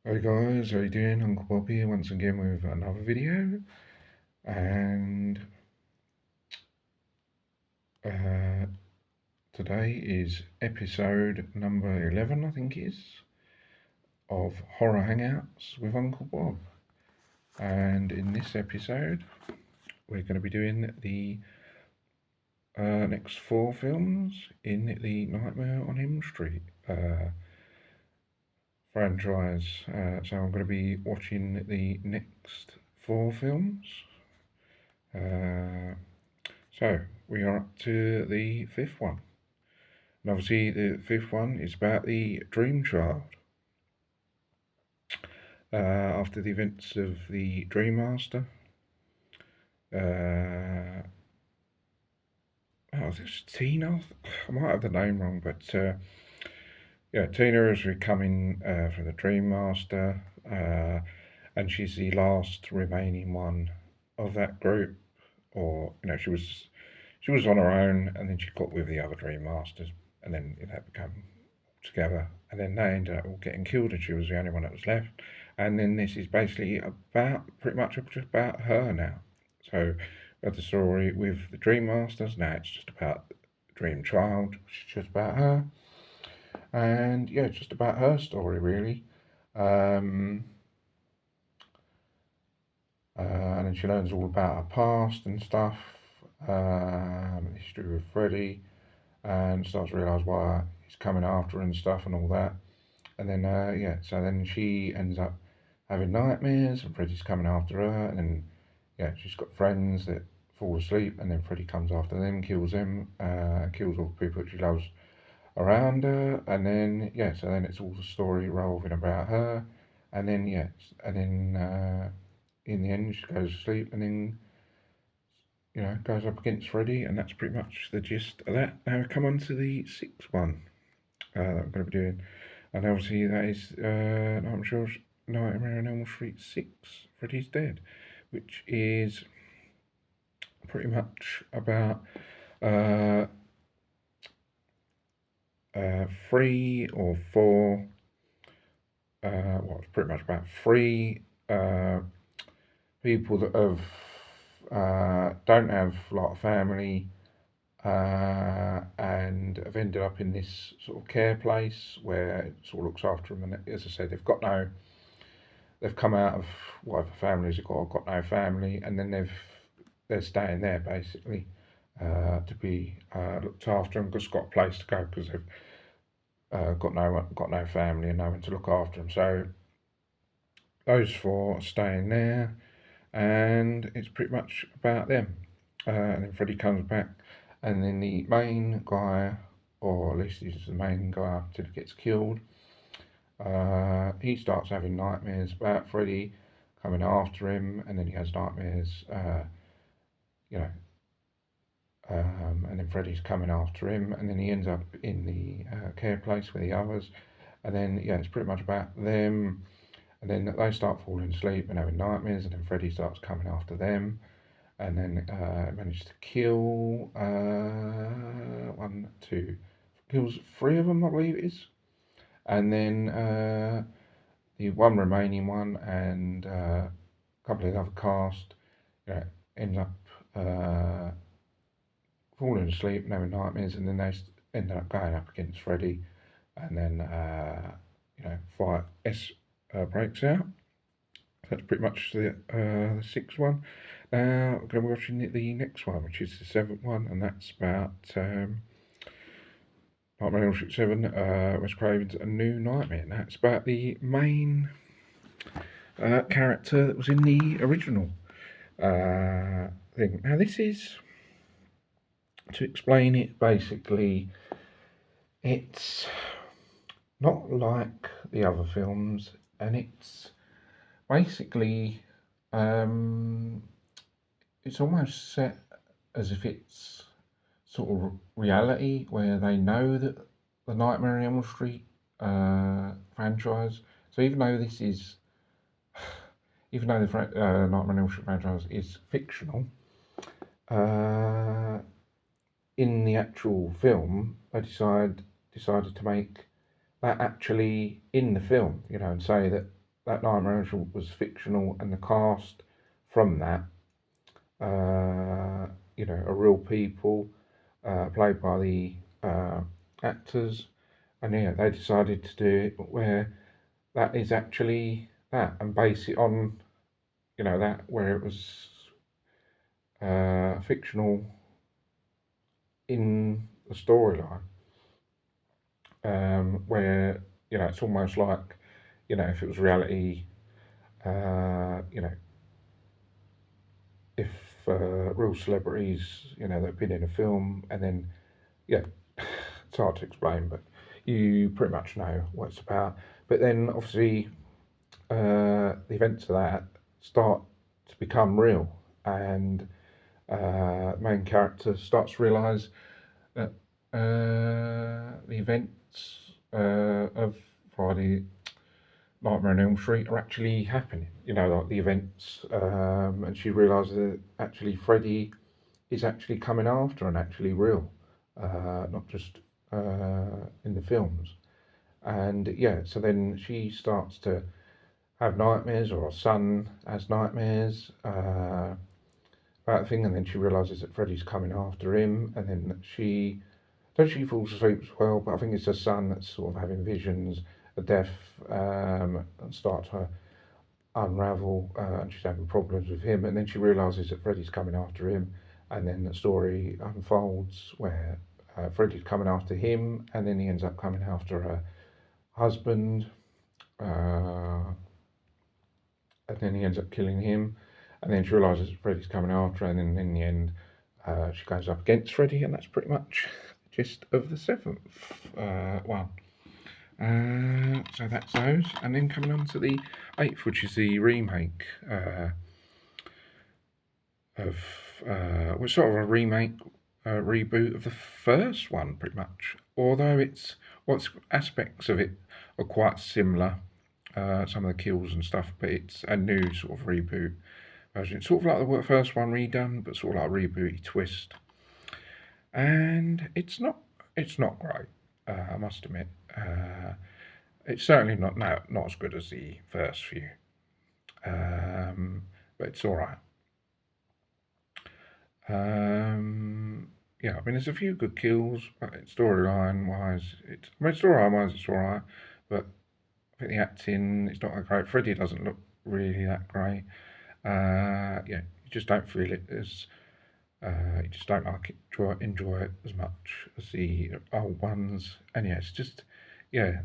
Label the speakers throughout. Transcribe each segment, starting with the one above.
Speaker 1: Hey guys, how you doing? Uncle Bob here once again with another video, and uh, today is episode number 11, I think it is, of Horror Hangouts with Uncle Bob. And in this episode, we're going to be doing the next 4 films in the Nightmare on Elm Street franchise. So I'm going to be watching the next 4 films. So we are up to the 5th one. And obviously the 5th one is about the Dream Child. After the events of the Dream Master, this Tina? I might have the name wrong, but yeah, Tina is recoming from the Dream Master, and she's the last remaining one of that group. Or she was on her own, and then she got with the other Dream Masters, and then became together, and then they ended up all getting killed, and she was the only one that was left. And then this is basically about pretty much just about her now. So we had the story with the Dream Masters. Now it's just about the Dream Child, which is just about her, and yeah, it's just about her story really. Um, and then she learns all about her past and stuff, history with Freddy, and starts to realise why he's coming after her and stuff and all that. And then, yeah, so then she ends up having nightmares, and Freddy's coming after her, and then, yeah, she's got friends that fall asleep, and then Freddy comes after them, kills them, kills all the people that she loves around her, and then, yeah, so then it's all the story revolving about her, and then, yeah, and then, in the end, she goes to sleep, and then, goes up against Freddy, and that's pretty much the gist of that. Now, we come on to the 6th one that I'm going to be doing. And obviously that is, I'm sure, Nightmare on Elm Street 6, Freddy's Dead, which is pretty much about 3 or 4, well, it's pretty much about 3 people that don't have a lot of family, and have ended up in this sort of care place where it sort of looks after them. And as I said, they've come out of whatever families they've got no family, and then they're staying there basically to be looked after, and just got a place to go because they've got no family and no one to look after them. So those 4 are staying there, and it's pretty much about them. And then Freddy comes back, and then the main guy, or at least he's the main guy until he gets killed, he starts having nightmares about Freddy coming after him, and then he has nightmares, you know, and then Freddy's coming after him, and then he ends up in the care place with the others, and then yeah, it's pretty much about them, and then they start falling asleep and having nightmares, and then Freddy starts coming after them, and then manages to kill kills 3 of them, I believe it is, and then the one remaining one and a couple of the other cast, end up falling asleep and having nightmares, and then they end up going up against Freddy, and then fight breaks out. That's pretty much the 6th one. Now I'm going to be watching the next one, which is the 7th one, and that's about Nightmare on Elm Street 7, Wes Craven's A New Nightmare. And that's about the main character that was in the original thing. Now this is, to explain it basically, it's not like the other films, and it's basically it's almost set as if it's sort of reality, where they know that the Nightmare on Elm Street franchise. So even though the Nightmare on Elm Street franchise is fictional, uh, in the actual film, they decided to make that actually in the film, and say that that Nightmare on Elm Street was fictional, and the cast from that, are real people, played by the actors, and yeah, they decided to do it where that is actually that, and base it on that where it was fictional in the storyline, where it's almost like if it was reality, you know if real celebrities they've been in a film, and then yeah, it's hard to explain, but you pretty much know what it's about. But then obviously the events of that start to become real, and main character starts to realise that the events of Friday Nightmare on Elm Street are actually happening. Like the events, and she realises that actually Freddy is actually coming after and actually real, not just in the films. And yeah, so then she starts to have nightmares, or her son has nightmares about a thing, and then she realises that Freddy's coming after him, and then she falls asleep as well, but I think it's her son that's sort of having visions of death, and start to unravel, and she's having problems with him, and then she realises that Freddy's coming after him, and then the story unfolds where Freddy's coming after him, and then he ends up coming after her husband, uh, and then he ends up killing him, and then she realises Freddy's coming after her, and then in the end, she goes up against Freddy, and that's pretty much the gist of the seventh one. So that's those, and then coming on to the eighth, which is the remake of, which sort of a remake, reboot of the first one, pretty much. Although what's aspects of it are quite similar, some of the kills and stuff, but it's a new sort of reboot version. It's sort of like the first one redone, but sort of like a rebooty twist. And it's not great, I must admit. It's certainly not as good as the first few, but it's all right. Yeah, I mean, there's a few good kills, but storyline-wise, it's all right, but I think the acting, it's not that great. Freddy doesn't look really that great. Yeah, you just don't feel it as, you just don't enjoy it as much as the old ones. And yeah, it's just a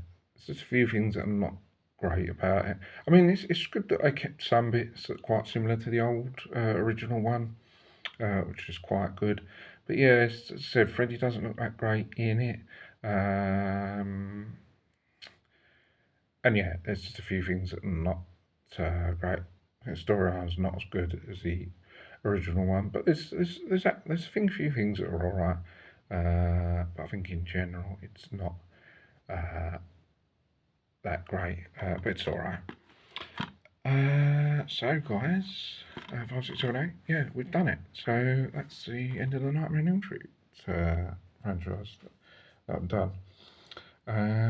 Speaker 1: few things that are not great about it. I mean, it's good that I kept some bits that are quite similar to the old original one, which is quite good. But yeah, as I said, Freddy doesn't look that great in it. And yeah, there's just a few things that are not great. The storyline's not as good as the original one, but there's a few things that are all right. But I think in general, it's not that great, but it's all right. So guys, 5, 6, 7, 8, yeah, we've done it. So that's the end of the Nightmare on Elm Street franchise that I've done.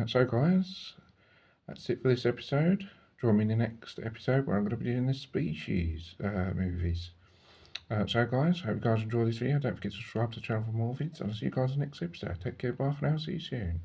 Speaker 1: So guys, that's it for this episode. Join me in the next episode where I'm going to be doing the Species movies. So guys, hope you guys enjoy this video. Don't forget to subscribe to the channel for more videos, and I'll see you guys in the next episode. Take care, bye for now, see you soon.